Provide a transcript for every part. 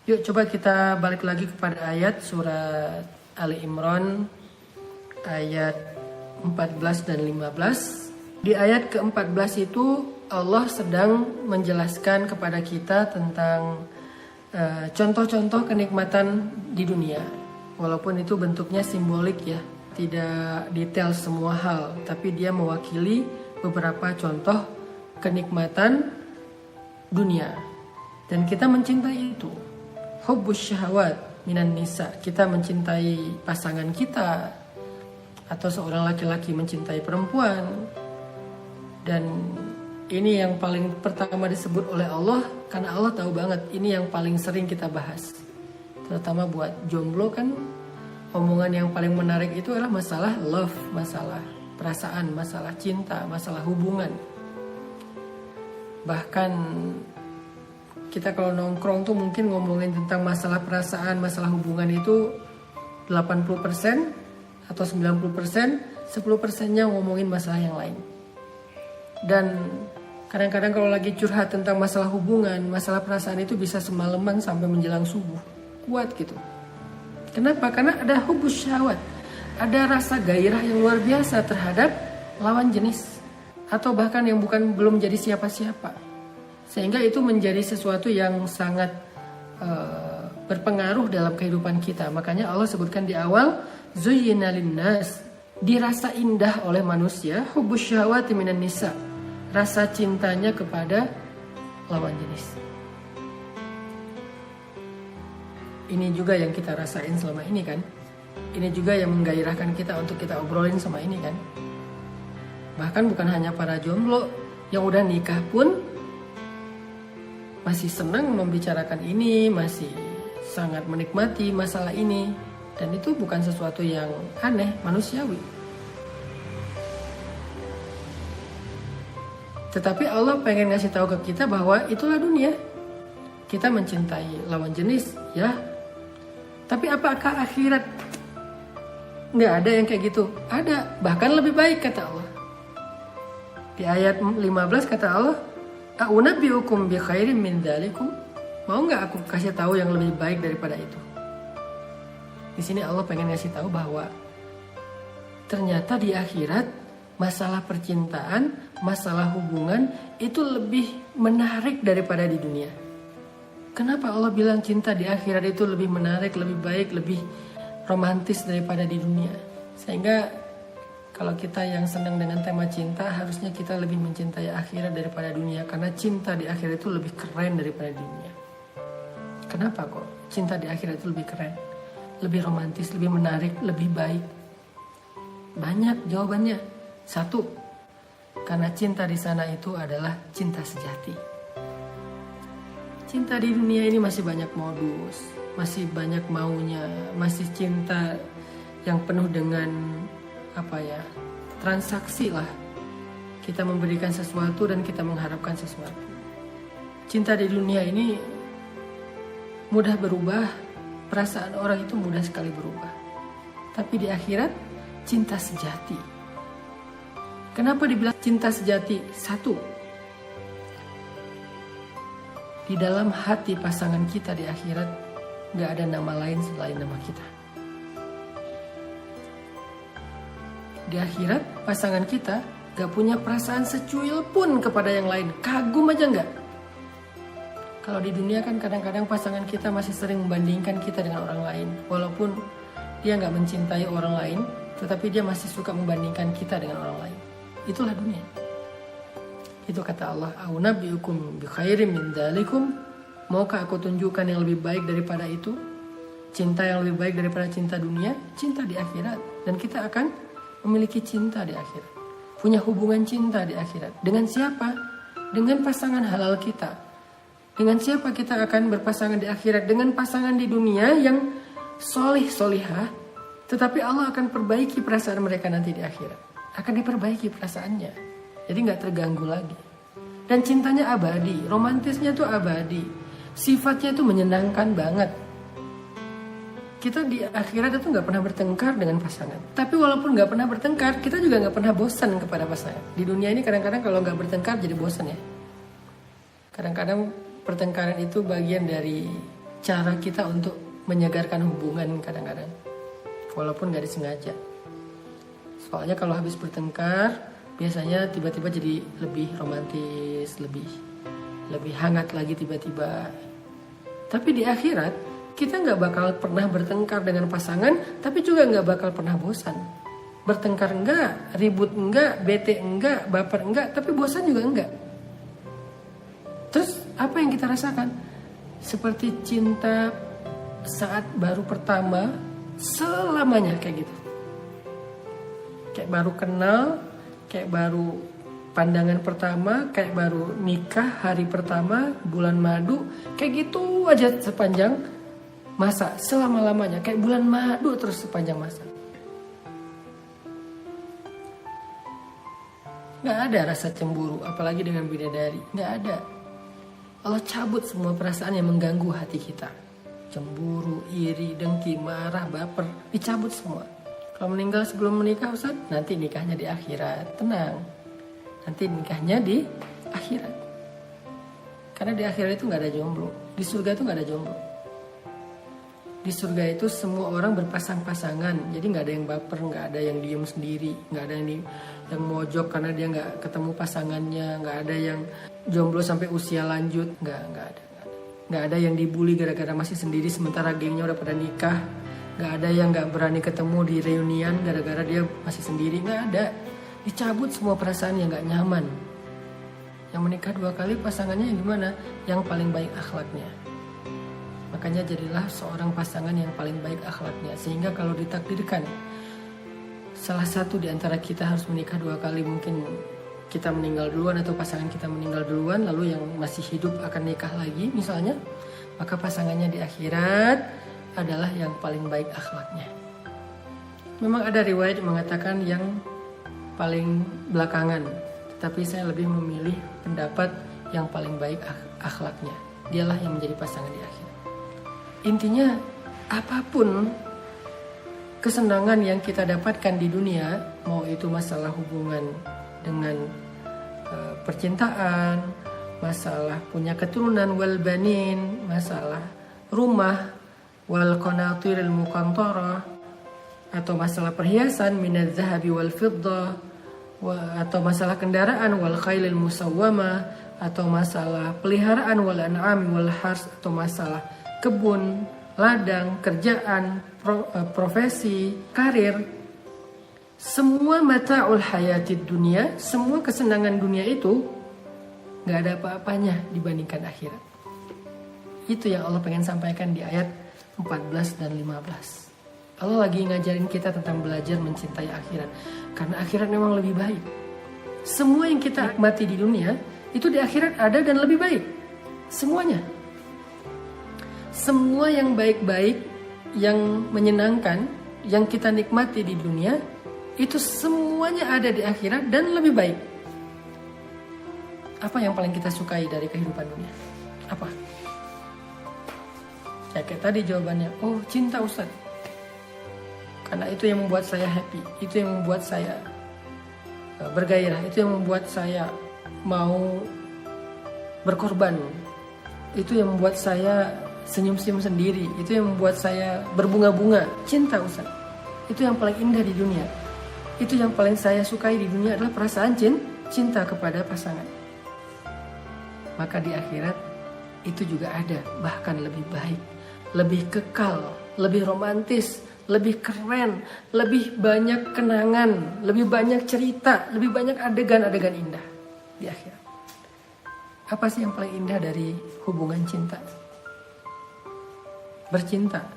Yuk coba kita balik lagi kepada ayat surat Ali Imran ayat 14 dan 15. Di ayat ke-14 itu Allah sedang menjelaskan kepada kita tentang contoh-contoh kenikmatan di dunia. Walaupun itu bentuknya simbolik ya, tidak detail semua hal, tapi dia mewakili beberapa contoh kenikmatan dunia. Dan kita mencintai itu. Hubbus syahwat minan nisa, kita mencintai pasangan kita, atau seorang laki-laki mencintai perempuan. Dan ini yang paling pertama disebut oleh Allah, karena Allah tahu banget ini yang paling sering kita bahas. Terutama buat jomblo kan, omongan yang paling menarik itu adalah masalah love, masalah perasaan, masalah cinta, masalah hubungan. Bahkan kita kalau nongkrong tuh mungkin ngomongin tentang masalah perasaan, masalah hubungan itu 80% atau 90%, 10%-nya ngomongin masalah yang lain. Dan kadang-kadang kalau lagi curhat tentang masalah hubungan, masalah perasaan itu bisa semalaman sampai menjelang subuh. Kuat gitu. Kenapa? Karena ada hubbus syahwat. Ada rasa gairah yang luar biasa terhadap lawan jenis. Atau bahkan yang belum jadi siapa-siapa. Sehingga itu menjadi sesuatu yang sangat berpengaruh dalam kehidupan kita. Makanya Allah sebutkan di awal, zuyyina linnas, dirasa indah oleh manusia, hubbus syahwati minan nisa, rasa cintanya kepada lawan jenis. Ini juga yang kita rasain selama ini kan. Ini juga yang menggairahkan kita untuk kita obrolin sama ini kan. Bahkan bukan hanya para jomblo, yang udah nikah pun masih senang membicarakan ini, masih sangat menikmati masalah ini. Dan itu bukan sesuatu yang aneh, manusiawi. Tetapi Allah pengen ngasih tahu ke kita bahwa itulah dunia. Kita mencintai lawan jenis, ya. Tapi apakah akhirat? Nggak ada yang kayak gitu. Ada, bahkan lebih baik kata Allah. Di ayat 15 kata Allah, "A'unabbi'ukum bi khairin min dzalikum?" Mau nggak aku kasih tahu yang lebih baik daripada itu? Di sini Allah pengen ngasih tahu bahwa ternyata di akhirat masalah percintaan, masalah hubungan itu lebih menarik daripada di dunia. Kenapa Allah bilang cinta di akhirat itu lebih menarik, lebih baik, lebih romantis daripada di dunia? Sehingga kalau kita yang senang dengan tema cinta, harusnya kita lebih mencintai akhirat daripada dunia. Karena cinta di akhirat itu lebih keren daripada dunia. Kenapa kok cinta di akhirat itu lebih keren? Lebih romantis, lebih menarik, lebih baik? Banyak jawabannya. Satu, karena cinta di sana itu adalah cinta sejati. Cinta di dunia ini masih banyak modus, masih banyak maunya, masih cinta yang penuh dengan transaksi lah. Kita memberikan sesuatu dan kita mengharapkan sesuatu. Cinta di dunia ini mudah berubah, perasaan orang itu mudah sekali berubah. Tapi di akhirat, cinta sejati. Kenapa dibilang cinta sejati? Satu, di dalam hati pasangan kita di akhirat gak ada nama lain selain nama kita. Di akhirat pasangan kita gak punya perasaan secuil pun kepada yang lain. Kagum aja gak? Kalau di dunia kan kadang-kadang pasangan kita masih sering membandingkan kita dengan orang lain. Walaupun dia gak mencintai orang lain, tetapi dia masih suka membandingkan kita dengan orang lain. Itulah dunia. Itu kata Allah, "A'unabbi'ukum bi khairin min dzalikum?" Maukah aku tunjukkan yang lebih baik daripada itu? Cinta yang lebih baik daripada cinta dunia? Cinta di akhirat. Dan kita akan memiliki cinta di akhirat. Punya hubungan cinta di akhirat. Dengan siapa? Dengan pasangan halal kita. Dengan siapa kita akan berpasangan di akhirat? Dengan pasangan di dunia yang solih-solihah. Tetapi Allah akan perbaiki perasaan mereka nanti di akhirat. Akan diperbaiki perasaannya. Jadi gak terganggu lagi. Dan cintanya abadi. Romantisnya tuh abadi. Sifatnya tuh menyenangkan banget. Kita di akhirat itu gak pernah bertengkar dengan pasangan. Tapi walaupun gak pernah bertengkar, kita juga gak pernah bosan kepada pasangan. Di dunia ini kadang-kadang kalau gak bertengkar jadi bosan ya. Kadang-kadang pertengkaran itu bagian dari cara kita untuk menyegarkan hubungan kadang-kadang, walaupun gak disengaja. Soalnya kalau habis bertengkar, biasanya tiba-tiba jadi lebih romantis, lebih hangat lagi tiba-tiba. Tapi di akhirat, kita gak bakal pernah bertengkar dengan pasangan, tapi juga gak bakal pernah bosan. Bertengkar enggak, ribut enggak, bete enggak, baper enggak, tapi bosan juga enggak. Terus apa yang kita rasakan? Seperti cinta saat baru pertama, selamanya kayak gitu. Kayak baru kenal, kayak baru pandangan pertama, kayak baru nikah hari pertama, bulan madu, kayak gitu aja sepanjang masa, selama-lamanya. Kayak bulan madu terus sepanjang masa. Gak ada rasa cemburu, apalagi dengan bidadari. Gak ada. Allah cabut semua perasaan yang mengganggu hati kita. Cemburu, iri, dengki, marah, baper, dicabut semua. Kalau meninggal sebelum menikah, Ustaz, nanti nikahnya di akhirat. Tenang, nanti nikahnya di akhirat. Karena di akhirat itu gak ada jomblo. Di surga itu gak ada jomblo. Di surga itu semua orang berpasang-pasangan. Jadi gak ada yang baper, gak ada yang diem sendiri, gak ada yang mojok karena dia gak ketemu pasangannya, gak ada yang jomblo sampai usia lanjut, gak ada. Gak ada yang dibully gara-gara masih sendiri sementara gengnya udah pada nikah. Gak ada yang gak berani ketemu di reunian gara-gara dia masih sendiri. Gak ada. Dicabut semua perasaan yang gak nyaman. Yang menikah 2 kali pasangannya yang gimana? Yang paling baik akhlaknya. Makanya jadilah seorang pasangan yang paling baik akhlaknya. Sehingga kalau ditakdirkan salah satu di antara kita harus menikah 2 kali, mungkin kita meninggal duluan atau pasangan kita meninggal duluan, lalu yang masih hidup akan nikah lagi misalnya, maka pasangannya di akhirat adalah yang paling baik akhlaknya. Memang ada riwayat yang mengatakan yang paling belakangan, tetapi saya lebih memilih pendapat yang paling baik akhlaknya. Dialah yang menjadi pasangan di akhirat. Intinya apapun kesenangan yang kita dapatkan di dunia, mau itu masalah hubungan dengan percintaan, masalah punya keturunan wal banin, masalah rumah wal qanatiril muqantarah, atau masalah perhiasan minadz zahabi wal fiddah, atau masalah kendaraan wal khailil musawwamah, atau masalah peliharaan wal an'am wal hars, atau masalah kebun, ladang, kerjaan, profesi, karir. Semua mata'ul hayatid dunia, semua kesenangan dunia itu gak ada apa-apanya dibandingkan akhirat. Itu yang Allah pengen sampaikan di ayat 14 dan 15. Allah lagi ngajarin kita tentang belajar mencintai akhirat. Karena akhirat memang lebih baik. Semua yang kita nikmati di dunia, itu di akhirat ada dan lebih baik. Semuanya. Semua yang baik-baik, yang menyenangkan, yang kita nikmati di dunia, itu semuanya ada di akhirat dan lebih baik. Apa yang paling kita sukai dari kehidupan dunia? Apa? Ya, kayak tadi jawabannya, oh cinta Ustaz. Karena itu yang membuat saya happy, itu yang membuat saya bergairah, itu yang membuat saya mau berkorban, itu yang membuat saya senyum-senyum sendiri, itu yang membuat saya berbunga-bunga. Cinta Ustaz, itu yang paling indah di dunia. Itu yang paling saya sukai di dunia adalah perasaan cinta kepada pasangan. Maka di akhirat itu juga ada, bahkan lebih baik, lebih kekal, lebih romantis, lebih keren, lebih banyak kenangan, lebih banyak cerita, lebih banyak adegan-adegan indah di akhirat. Apa sih yang paling indah dari hubungan cinta? Bercinta.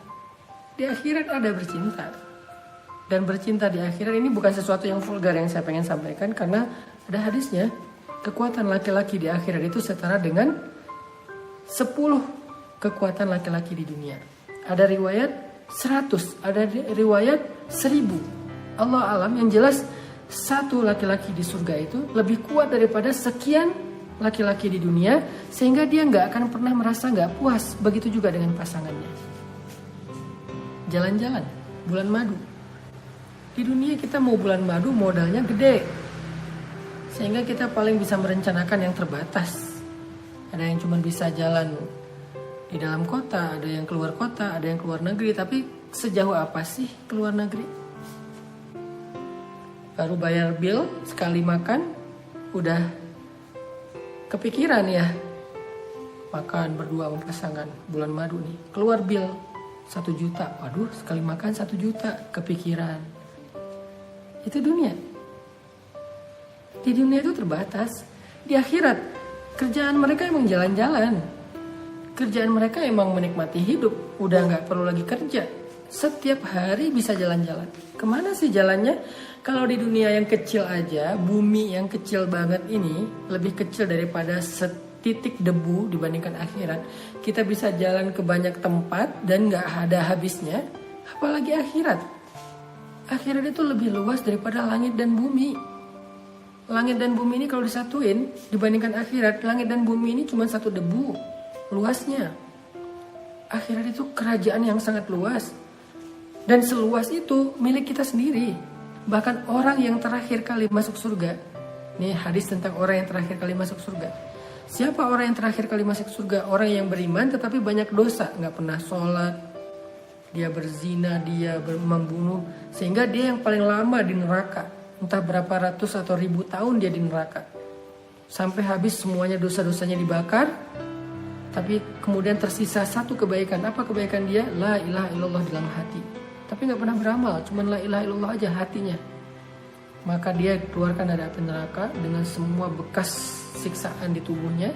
Di akhirat ada bercinta. Dan bercinta di akhirat ini bukan sesuatu yang vulgar yang saya pengen sampaikan, karena ada hadisnya, kekuatan laki-laki di akhirat itu setara dengan 10 kekuatan laki-laki di dunia. Ada riwayat 100, ada riwayat 1000. Allah alam, yang jelas satu laki-laki di surga itu lebih kuat daripada sekian laki-laki di dunia, sehingga dia gak akan pernah merasa gak puas. Begitu juga dengan pasangannya. Jalan-jalan, bulan madu. Di dunia kita mau bulan madu modalnya gede, sehingga kita paling bisa merencanakan yang terbatas. Ada yang cuma bisa jalan di dalam kota, ada yang keluar kota, ada yang keluar negeri. Tapi sejauh apa sih keluar negeri? Baru bayar bill sekali makan udah kepikiran ya, makan berdua sama pasangan bulan madu nih, keluar bill 1 juta. Waduh, sekali makan 1 juta, kepikiran. Itu dunia. Di dunia itu terbatas. Di akhirat kerjaan mereka emang jalan-jalan. Kerjaan mereka emang menikmati hidup, udah nggak perlu lagi kerja. Setiap hari bisa jalan-jalan. Kemana sih jalannya? Kalau di dunia yang kecil aja, bumi yang kecil banget ini lebih kecil daripada setitik debu dibandingkan akhirat. Kita bisa jalan ke banyak tempat dan nggak ada habisnya. Apalagi akhirat. Akhirat itu lebih luas daripada langit dan bumi. Langit dan bumi ini kalau disatuin dibandingkan akhirat, langit dan bumi ini cuma satu debu luasnya. Akhirat itu kerajaan yang sangat luas. Dan seluas itu milik kita sendiri. Bahkan orang yang terakhir kali masuk surga. Nih hadis tentang orang yang terakhir kali masuk surga. Siapa orang yang terakhir kali masuk surga? Orang yang beriman tetapi banyak dosa. Gak pernah sholat. Dia berzina, dia membunuh. Sehingga dia yang paling lama di neraka. Entah berapa ratus atau ribu tahun dia di neraka. Sampai habis semuanya dosa-dosanya dibakar. Tapi kemudian tersisa satu kebaikan. Apa kebaikan dia? La ilaha illallah dalam hati. Tapi gak pernah beramal, cuman la ilaha illallah aja hatinya. Maka dia keluarkan dari api neraka dengan semua bekas siksaan di tubuhnya.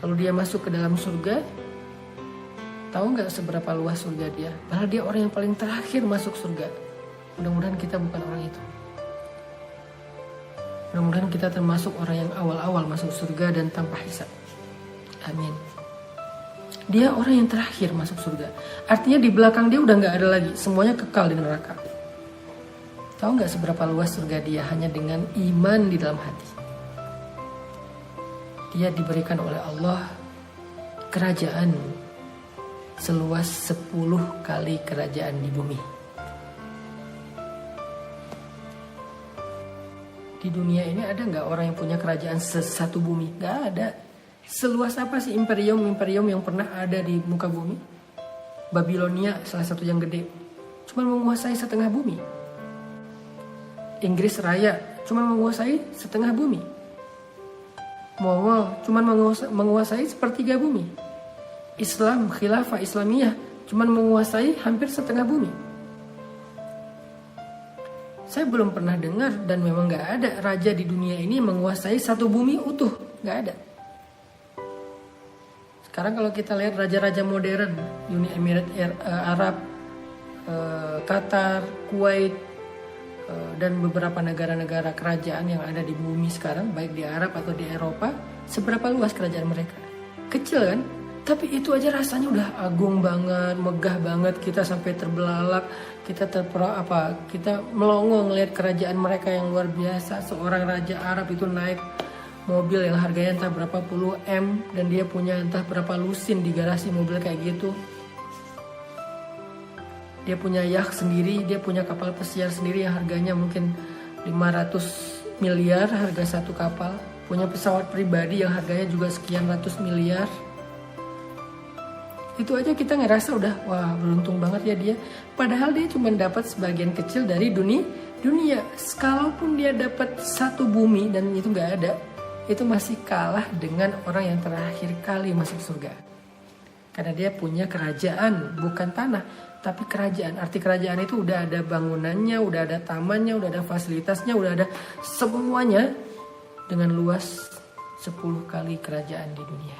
Lalu dia masuk ke dalam surga. Tahu gak seberapa luas surga dia? Padahal dia orang yang paling terakhir masuk surga. Mudah-mudahan kita bukan orang itu. Mudah-mudahan kita termasuk orang yang awal-awal masuk surga dan tanpa hisab. Amin. Dia orang yang terakhir masuk surga. Artinya di belakang dia udah gak ada lagi. Semuanya kekal di neraka. Tahu gak seberapa luas surga dia hanya dengan iman di dalam hati. Dia diberikan oleh Allah kerajaan seluas 10 kali kerajaan di bumi. Di dunia ini ada gak orang yang punya kerajaan satu bumi? Gak ada. Seluas apa sih imperium yang pernah ada di muka bumi? Babilonia salah satu yang gede, cuma menguasai setengah bumi. Inggris Raya cuma menguasai setengah bumi. Mongol cuma menguasai sepertiga bumi. Islam, khilafah Islamiyah cuma menguasai hampir setengah bumi. Saya belum pernah dengar dan memang gak ada raja di dunia ini menguasai satu bumi utuh. Gak ada. Sekarang kalau kita lihat raja-raja modern, Uni Emirat Arab, Qatar, Kuwait, dan beberapa negara-negara kerajaan yang ada di bumi sekarang, baik di Arab atau di Eropa, seberapa luas kerajaan mereka? Kecil kan? Tapi itu aja rasanya udah agung banget, megah banget, kita sampai terbelalak, kita kita melongo ngelihat kerajaan mereka yang luar biasa. Seorang raja Arab itu naik mobil yang harganya entah berapa puluh M dan dia punya entah berapa lusin di garasi mobil kayak gitu. Dia punya yacht sendiri, dia punya kapal pesiar sendiri yang harganya mungkin 500 miliar harga satu kapal. Punya pesawat pribadi yang harganya juga sekian ratus miliar. Itu aja kita ngerasa udah wah beruntung banget ya dia. Padahal dia cuma dapat sebagian kecil dari dunia. Kalaupun dia dapat satu bumi dan itu nggak ada, itu masih kalah dengan orang yang terakhir kali masuk surga. Karena dia punya kerajaan, bukan tanah, tapi kerajaan. Arti kerajaan itu udah ada bangunannya, udah ada tamannya, udah ada fasilitasnya, udah ada semuanya dengan luas 10 kali kerajaan di dunia.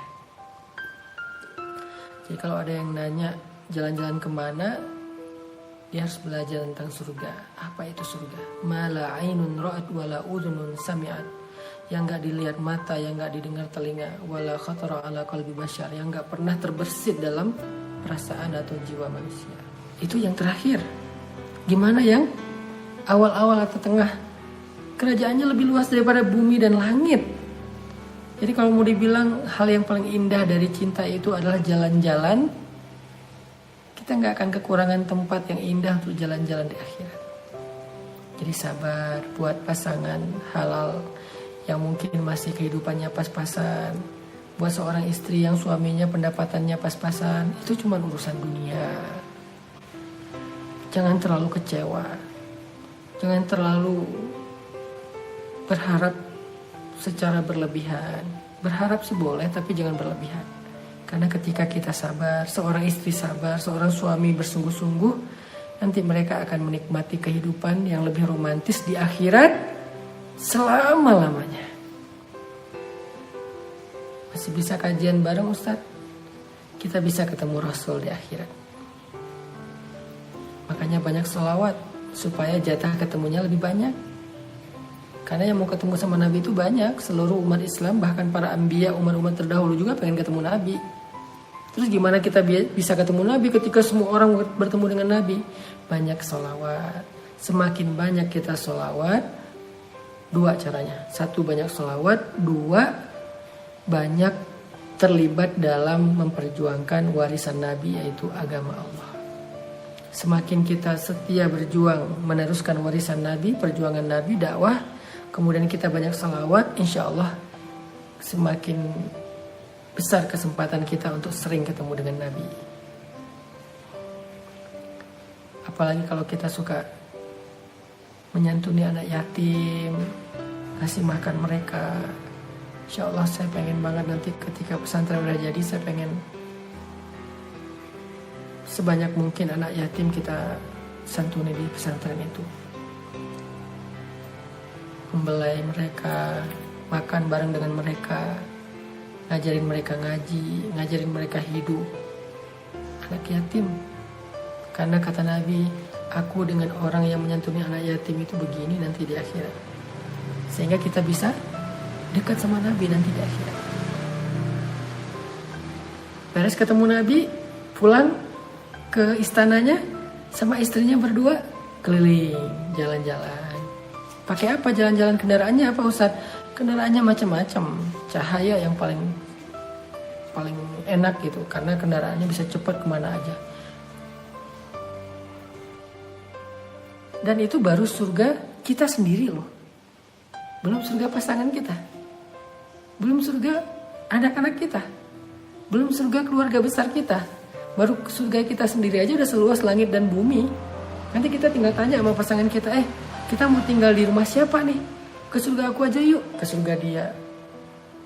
Jadi kalau ada yang nanya jalan-jalan kemana, dia harus belajar tentang surga. Apa itu surga? Ma la ainun ra'at wa la udhunun sami'at. Yang gak dilihat mata, yang gak didengar telinga, wala khatara ala qalbi bashar, yang gak pernah terbersit dalam perasaan atau jiwa manusia. Itu yang terakhir. Gimana yang awal-awal atau tengah? Kerajaannya lebih luas daripada bumi dan langit. Jadi kalau mau dibilang hal yang paling indah dari cinta itu adalah jalan-jalan, kita gak akan kekurangan tempat yang indah untuk jalan-jalan di akhirat. Jadi sabar buat pasangan halal yang mungkin masih kehidupannya pas-pasan, Buat seorang istri yang suaminya pendapatannya pas-pasan, itu cuma urusan dunia. Jangan terlalu kecewa. Jangan terlalu berharap secara berlebihan. Berharap sih boleh, tapi jangan berlebihan. Karena ketika kita sabar, seorang istri sabar, seorang suami bersungguh-sungguh, nanti mereka akan menikmati kehidupan yang lebih romantis di akhirat selama-lamanya. Masih bisa kajian bareng Ustadz? Kita bisa ketemu Rasul di akhirat. Makanya banyak sholawat supaya jatah ketemunya lebih banyak. Karena yang mau ketemu sama Nabi itu banyak. Seluruh umat Islam, bahkan para anbiya, umat-umat terdahulu juga pengen ketemu Nabi. Terus gimana kita bisa ketemu Nabi ketika semua orang bertemu dengan Nabi? Banyak sholawat. Semakin banyak kita sholawat, dua caranya. Satu, banyak sholawat. Dua, banyak terlibat dalam memperjuangkan warisan Nabi, yaitu agama Allah. Semakin kita setia berjuang meneruskan warisan Nabi, perjuangan Nabi, dakwah, kemudian kita banyak salawat, insya Allah semakin besar kesempatan kita untuk sering ketemu dengan Nabi. Apalagi kalau kita suka menyantuni anak yatim, kasih makan mereka. Insya Allah saya pengen banget nanti ketika pesantren udah jadi, saya pengen sebanyak mungkin anak yatim kita santuni di pesantren itu. Membelai mereka, makan bareng dengan mereka, ngajarin mereka ngaji, ngajarin mereka hidup. Anak yatim. Karena kata Nabi, aku dengan orang yang menyantuni anak yatim itu begini nanti di akhirat. Sehingga kita bisa dekat sama Nabi nanti di akhirat. Beres ketemu Nabi, pulang ke istananya sama istrinya berdua keliling, jalan-jalan. Pakai apa jalan-jalan, kendaraannya apa Ustaz? Kendaraannya macam-macam. Cahaya yang paling enak gitu, karena kendaraannya bisa cepat kemana aja. Dan itu baru surga kita sendiri loh. Belum surga pasangan kita. Belum surga anak-anak kita. Belum surga keluarga besar kita. Baru surga kita sendiri aja udah seluas langit dan bumi. Nanti kita tinggal tanya sama pasangan kita, kita mau tinggal di rumah siapa nih? Ke surga aku aja yuk. Ke surga dia.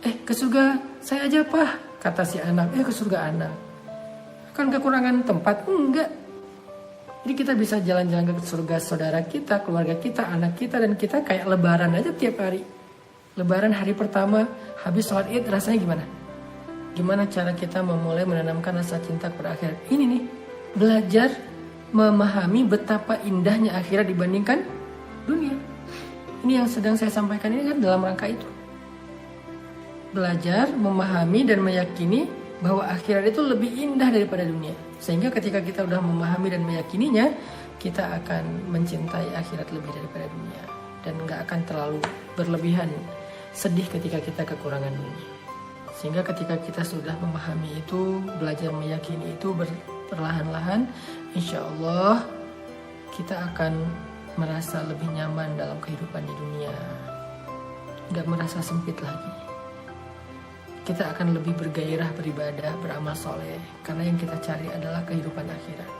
Ke surga saya aja Pak, kata si anak. Ke surga anak. Kan kekurangan tempat? Enggak. Jadi kita bisa jalan-jalan ke surga saudara kita, keluarga kita, anak kita, dan kita kayak lebaran aja tiap hari. Lebaran hari pertama, habis sholat id rasanya gimana? Gimana cara kita memulai menanamkan rasa cinta kepada akhirat? Ini nih, belajar memahami betapa indahnya akhirat dibandingkan dunia. Ini yang sedang saya sampaikan ini kan dalam rangka itu. Belajar, memahami dan meyakini bahwa akhirat itu lebih indah daripada dunia. Sehingga ketika kita udah memahami dan meyakininya, kita akan mencintai akhirat lebih daripada dunia. Dan gak akan terlalu berlebihan sedih ketika kita kekurangan dunia. Sehingga ketika kita sudah memahami itu, belajar meyakini itu perlahan-lahan, insya Allah kita akan merasa lebih nyaman dalam kehidupan di dunia. Gak merasa sempit lagi. Kita akan lebih bergairah beribadah, beramal soleh. Karena yang kita cari adalah kehidupan akhirat.